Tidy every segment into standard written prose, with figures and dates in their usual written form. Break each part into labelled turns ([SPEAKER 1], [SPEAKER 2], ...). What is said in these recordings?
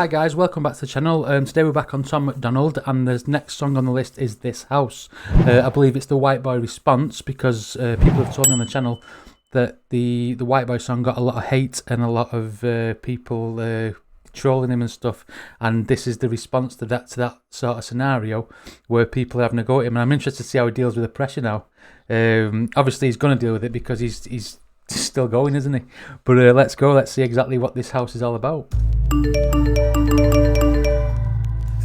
[SPEAKER 1] Hi guys, welcome back to the channel. Today we're back on Tom Macdonald, and the next song on the list is This House. I believe it's the White Boy response, because people have told me on the channel that the White Boy song got a lot of hate and a lot of people trolling him and stuff, and this is the response to that sort of scenario where people are having a go at him, and I'm interested to see how he deals with the pressure now. Obviously he's going to deal with it because he's still going, isn't he? But let's see exactly what This House is all about.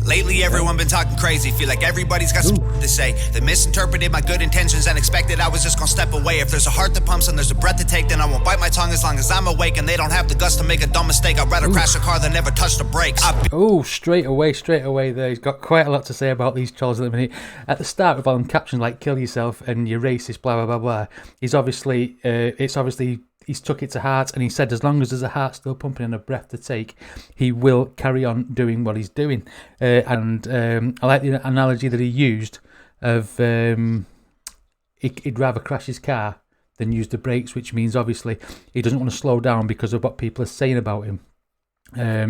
[SPEAKER 2] Lately everyone been talking crazy, feel like everybody's got something to say. They misinterpreted my good intentions and expected I was just gonna step away. If there's a heart that pumps and there's a breath to take, then I won't bite my tongue as long as I'm awake. And they don't have the guts to make a dumb mistake. I'd rather crash a car than never touch the brakes.
[SPEAKER 1] Straight away there. He's got quite a lot to say about these trolls at the minute. At the start with all them captions like "kill yourself" and "you're racist," blah blah blah blah. He's obviously he's took it to heart, and he said as long as there's a heart still pumping and a breath to take, he will carry on doing what he's doing. I like the analogy that he used of he'd rather crash his car than use the brakes, which means obviously he doesn't want to slow down because of what people are saying about him.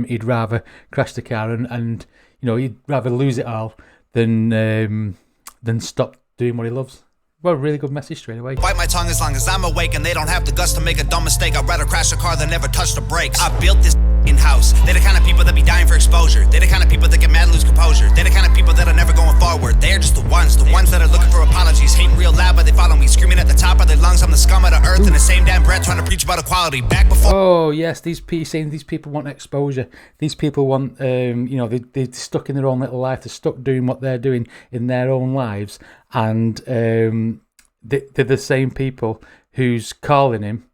[SPEAKER 1] He'd rather crash the car and he'd rather lose it all than stop doing what he loves. Well, really good message straight away.
[SPEAKER 2] Bite my tongue as long as I'm awake, and they don't have the guts to make a dumb mistake. I'd rather crash a car than never touch the brakes. I built this house. They're the kind of people that be dying for exposure. They're the kind of people that get mad and lose composure. They're the kind of people that are never going forward. They're just the ones that are looking for apologies. Hating real loud, but they follow me, screaming at the top of their lungs. I'm the scum of the earth in the same damn breath, trying to preach about equality. Back before.
[SPEAKER 1] Oh yes, these people want exposure. These people want, they're stuck in their own little life. They're stuck doing what they're doing in their own lives, and they're the same people who's calling him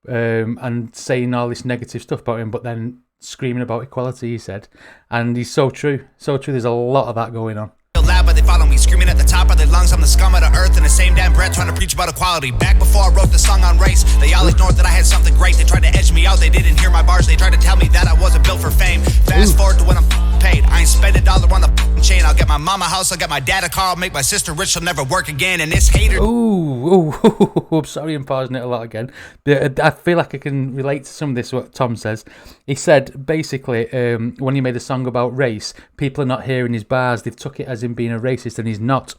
[SPEAKER 1] and saying all this negative stuff about him, but then screaming about equality, he said. And he's so true. There's a lot of that going on.
[SPEAKER 2] Loud, but they follow me, screaming at the top of their lungs. I'm the scum of the earth in the same damn breath, trying to preach about equality. Back before I wrote the song on race, they all ignored that I had something great. They tried to edge me out, they didn't hear my bars. They tried to tell me that I wasn't built for fame. Fast forward to when I'm paid, I ain't spend a dollar on the chain. I'll get my mama a house, I'll get my dad a car, I'll make my sister rich, she'll never work again. And this hater.
[SPEAKER 1] I'm sorry I'm pausing it a lot again. But I feel like I can relate to some of this, what Tom says. He said basically when he made a song about race, people are not hearing his bars. They've took it as him being a racist, and he's not.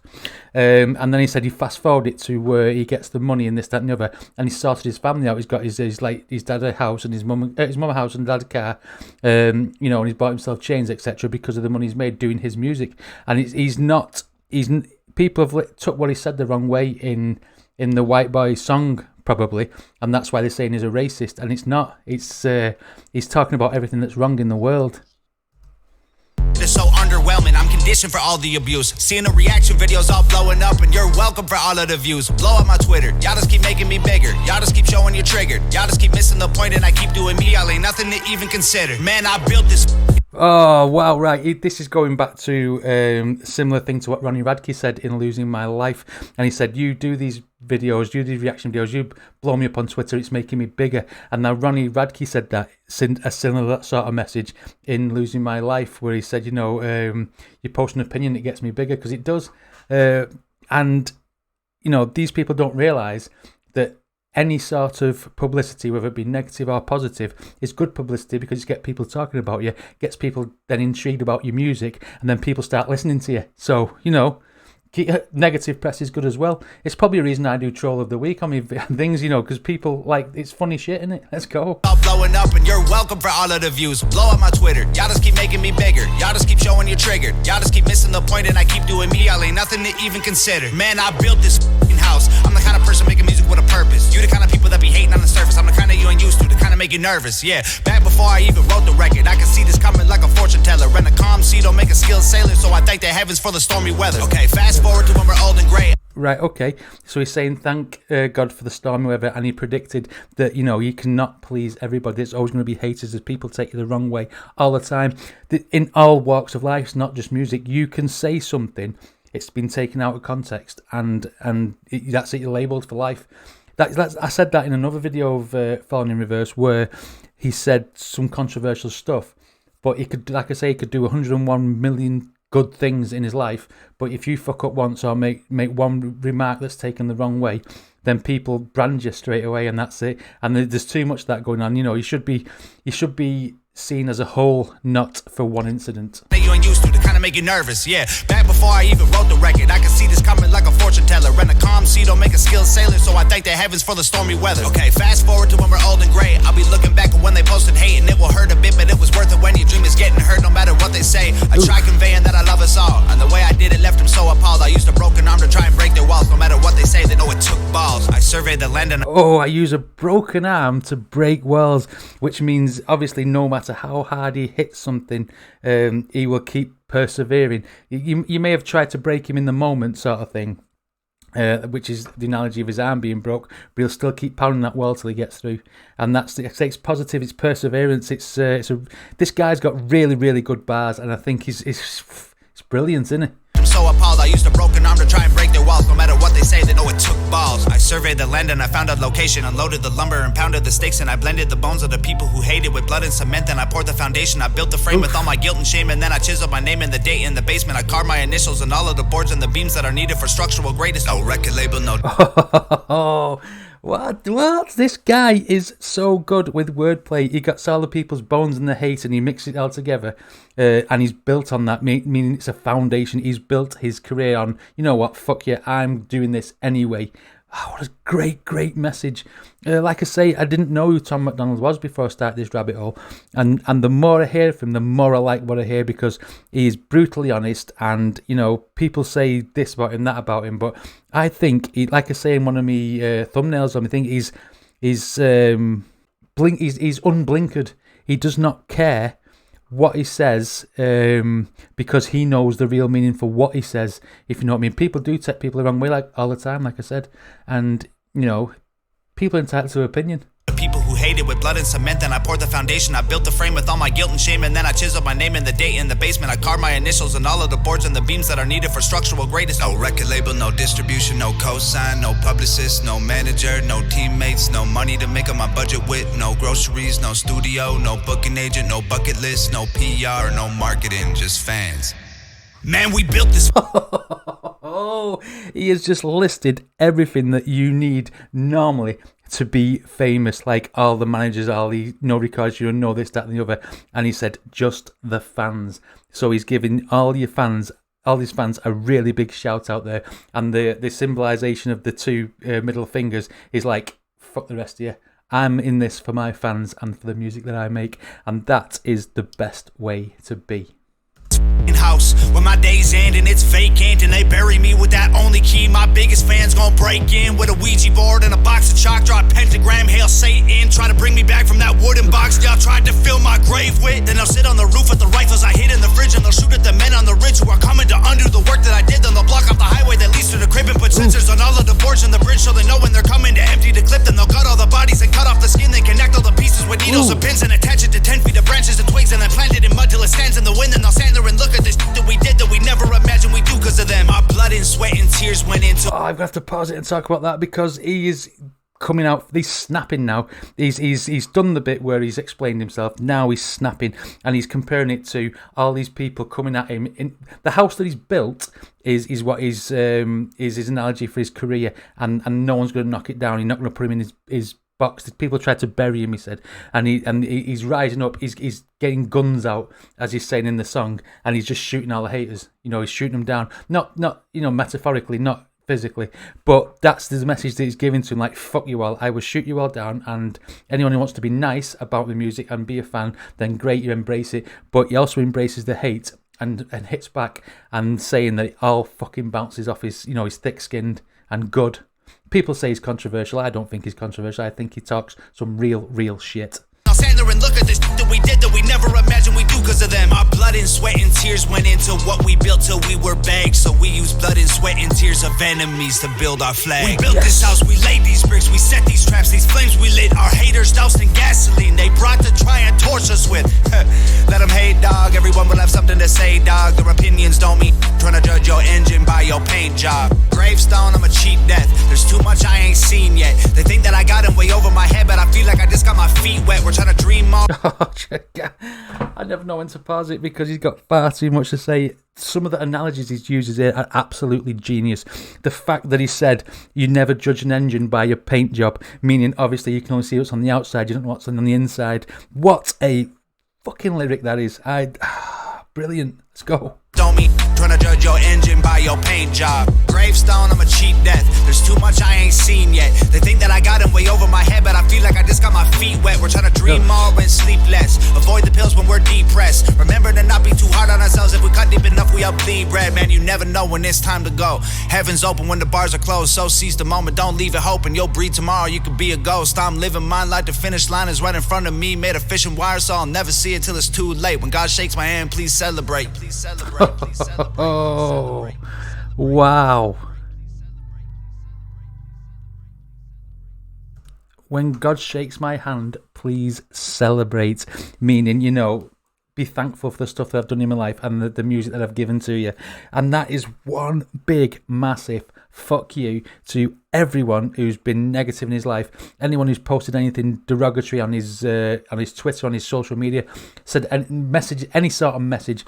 [SPEAKER 1] And then he said he fast forward it to where he gets the money and this, that, and the other, and he sorted his family out. He's got his dad a house and his mum a house and dad a car, and he's bought himself chains, etc., because of the money he's made doing his music. And people have took what he said the wrong way in the White Boy song, probably, and that's why they're saying he's a racist, and it's not. He's talking about everything that's wrong in the world.
[SPEAKER 2] It's so underwhelming, I'm conditioned for all the abuse. Seeing the reaction videos all blowing up, and you're welcome for all of the views. Blow up my Twitter, y'all just keep making me bigger. Y'all just keep showing you're triggered. Y'all just keep missing the point, and I keep doing me. Y'all ain't nothing to even consider. Man, I built this.
[SPEAKER 1] Oh, wow, right. This is going back to similar thing to what Ronnie Radke said in Losing My Life. And he said, you do these videos, you do these reaction videos, you blow me up on Twitter, it's making me bigger. And now Ronnie Radke said that, a similar sort of message in Losing My Life, where he said, you post an opinion, it gets me bigger, because it does. And these people don't realise that any sort of publicity, whether it be negative or positive, is good publicity, because you get people talking about you, gets people then intrigued about your music, and then people start listening to you. So, negative press is good as well. It's probably a reason I do Troll of the Week on me things, because people like, it's funny shit, innit? Let's go.
[SPEAKER 2] Blowing up, and you're welcome for all of the views. Blow up my Twitter, y'all just keep making me bigger. Y'all just keep showing you're triggered. Y'all just keep missing the point, and I keep doing me. Y'all ain't nothing to even consider. Man, I built this house. I'm the kind of person making music with a purpose. You the kind of people that be hating on the surface. I'm the kind of you ain't used to, the kind of make you nervous. Yeah, back before I even wrote the record, I can see this coming like a fortune teller. And a calm sea don't make a skilled sailor, so I thank the heavens for the stormy weather. Okay, fast forward to when we're old and gray.
[SPEAKER 1] Right, okay. So he's saying thank God for the stormy weather, and he predicted that, you cannot please everybody. There's always going to be haters, as people take you the wrong way all the time. In all walks of life, it's not just music. You can say something, it's been taken out of context, and that's it, you're labelled for life. I said that in another video of Falling in Reverse, where he said some controversial stuff, but he could, like I say, he could do 101 million good things in his life, but if you fuck up once or make one remark that's taken the wrong way, then people brand you straight away, and that's it. And there's too much of that going on. You should be seen as a whole, not for one incident.
[SPEAKER 2] You ain't used to kind of make you nervous, yeah. Back before I even wrote the record, I could see this coming like a fortune teller. And a calm sea don't make a skilled sailor, so I thank the heavens for the stormy weather. Okay, fast forward to when we're old and gray. I'll be looking back at when they posted hate, and it will hurt a bit, but it was worth it when your dream is getting hurt no matter what they say. I try conveying that I love us all, and the way I did it left them so appalled. I used a broken arm to try and break their walls. No matter what they say, they know it took balls. I surveyed the land and
[SPEAKER 1] I use a broken arm to break walls, which means obviously no matter how hard he hits something, he will keep persevering. You may have tried to break him in the moment, sort of thing, which is the analogy of his arm being broke, but he'll still keep pounding that wall till he gets through. And it's positive, it's perseverance. This guy's got really, really good bars, and I think he's brilliant, isn't it?
[SPEAKER 2] I'm so appalled. I used a broken arm to try and break their walls. No matter what they say, they know it took balls. I surveyed the land and I found a location, unloaded the lumber and pounded the stakes, and I blended the bones of the people who hated with blood and cement. Then I poured the foundation. I built the frame with all my guilt and shame, and then I chiseled my name and the date in the basement. I carved my initials and all of the boards and the beams that are needed for structural greatness. No record label, no.
[SPEAKER 1] What? This guy is so good with wordplay. He got all the people's bones and the hate, and he mixed it all together. And he's built on that, meaning it's a foundation. He's built his career on, you know what, fuck yeah, I'm doing this anyway. Oh, what a great message. Like I say, I didn't know who Tom Macdonald was before I started this rabbit hole. And the more I hear from him, the more I like what I hear, because he is brutally honest. And, you know, people say this about him, that about him. But I think, like I say in one of my thumbnails on my thing, he's unblinkered. He does not care what he says, because he knows the real meaning for what he says, if you know what I mean. People do take people the wrong way, like all the time, like I said, and you know, people are entitled to opinion.
[SPEAKER 2] The people who hated with blood and cement, then I poured the foundation. I built the frame with all my guilt and shame, and then I chiseled my name and the date in the basement. I carved my initials and all of the boards and the beams that are needed for structural greatness. No record label, no distribution, no cosign, no publicist, no manager, no teammates, no money to make up my budget with, no groceries, no studio, no booking agent, no bucket list, no PR, no marketing, just fans. Man, we built this.
[SPEAKER 1] He has just listed everything that you need normally to be famous, like all the managers, all the no records, you know, this, that, and the other. And he said, just the fans. So he's giving all his fans a really big shout out there. And the symbolisation of the two middle fingers is like, fuck the rest of you. I'm in this for my fans and for the music that I make. And that is the best way to be.
[SPEAKER 2] House when my days end and it's vacant and they bury me with that only key. My biggest fans gon' break in with a Ouija board and a box of chalk, draw a pentagram, hail Satan, try to bring me back from that wooden box y'all tried to fill my grave with. Then they'll sit on the roof with the rifles I hid in the fridge, and they'll shoot at the men on the ridge who are coming to undo the work that I did. Then they'll block off the highway that leads to the crib and put sensors on all of the boards in the bridge, so they know when they're coming to empty the clip. Then they'll cut all the bodies and cut off the skin, then connect all the pieces with needles and pins and attach it to 10 feet of branches and twigs, and then plant it in mud till it stands in the wind. Then they'll stand there and look at this that we did that we never imagined we do because of them. Our blood and sweat and tears went into.
[SPEAKER 1] I've got to pause it and talk about that, because he is coming out. He's snapping now. He's done the bit where he's explained himself. Now he's snapping, and he's comparing it to all these people coming at him. In the house that he's built is what is his analogy for his career, and no one's going to knock it down. He's not going to put him in his box. People tried to bury him, he said, and he's rising up. He's getting guns out, as he's saying in the song, and he's just shooting all the haters. You know, he's shooting them down, not metaphorically, not physically, but that's the message that he's giving to him. Like, fuck you all, I will shoot you all down, and anyone who wants to be nice about the music and be a fan, then great, you embrace it. But he also embraces the hate and hits back, and saying that it all fucking bounces off his, you know, he's thick-skinned and good. People say he's controversial. I don't think he's controversial. I think he talks some real shit.
[SPEAKER 2] I'll stand there and look at this that we did that we never imagined we do because of them. Our blood and sweat and tears went into what we built till we were bags. So we used blood and sweat and tears of enemies to build our flag. We built this house, we laid these bricks, we set these traps, these flames we lit. Our haters doused in gasoline they brought to try and torch us with. Let them hate, dog. Everyone will have something to say, dog. Their opinions don't mean trying to judge your engine by your paint job. Gravestone, I'm a cheap death. There's too much I ain't seen yet. They think that I got him way over my head, but I feel like I just got my feet wet. We're trying to dream on.
[SPEAKER 1] I never know when to pause it, because he's got far too much to say. Some of the analogies he's used here are absolutely genius. The fact that he said you never judge an engine by your paint job, meaning obviously you can only see what's on the outside, you don't know what's on the inside. What a fucking lyric that is. Brilliant. Let's go.
[SPEAKER 2] Don't mean trying to judge your engine by your paint job. Gravestone, I'm a cheap death. There's too much I ain't seen yet. They think that I got them way over my head, but I feel like I just got my feet wet. We're trying to dream more and sleep less. Avoid the pills when we're depressed. Remember to not be too hard on ourselves. If we cut deep enough, we up bleed red. Man, you never know when it's time to go. Heaven's open when the bars are closed. So seize the moment, don't leave it hoping. You'll breathe tomorrow, you could be a ghost. I'm living mine like the finish line is right in front of me. Made of fishing wire, so I'll never see it till it's too late. When God shakes my hand, please celebrate. Please celebrate. Please celebrate.
[SPEAKER 1] Oh, wow. When God shakes my hand, please celebrate. Meaning, you know, be thankful for the stuff that I've done in my life and the music that I've given to you. And that is one big, massive fuck you to everyone who's been negative in his life. Anyone who's posted anything derogatory on his Twitter, on his social media, said any sort of message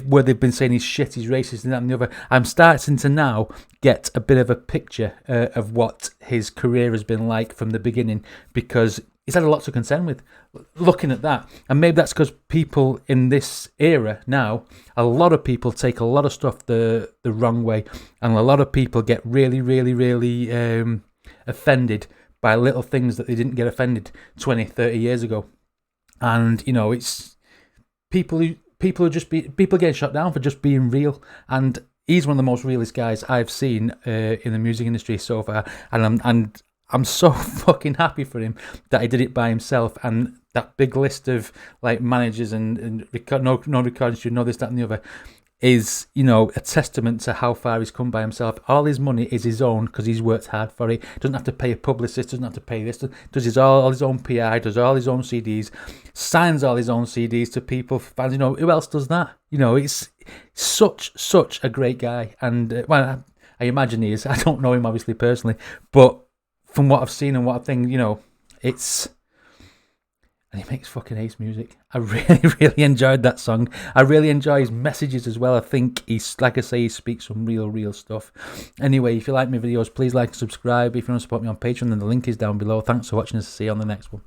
[SPEAKER 1] where they've been saying he's shit, he's racist, and that and the other. I'm starting to now get a bit of a picture of what his career has been like from the beginning, because he's had a lot to contend with. Looking at that, and maybe that's because people in this era now, a lot of people take a lot of stuff the wrong way, and a lot of people get really, really, really offended by little things that they didn't get offended 20, 30 years ago. And you know, it's people getting shut down for just being real. And he's one of the most realest guys I've seen in the music industry so far, and I'm so fucking happy for him that he did it by himself. And that big list of like managers and no recording studio, no this, that, and the other is, you know, a testament to how far he's come by himself. All his money is his own because he's worked hard for it. Doesn't have to pay a publicist, doesn't have to pay this, does all his own PR, does all his own CDs, signs all his own CDs to people, fans. You know, who else does that? You know, it's such a great guy. And well, I imagine he is. I don't know him obviously personally, but from what I've seen and what I think, you know, and he makes fucking ace music. I really, really enjoyed that song. I really enjoy his messages as well. I think he's, like I say, he speaks some real stuff. Anyway, if you like my videos, please like and subscribe. If you want to support me on Patreon, then the link is down below. Thanks for watching, and see you on the next one.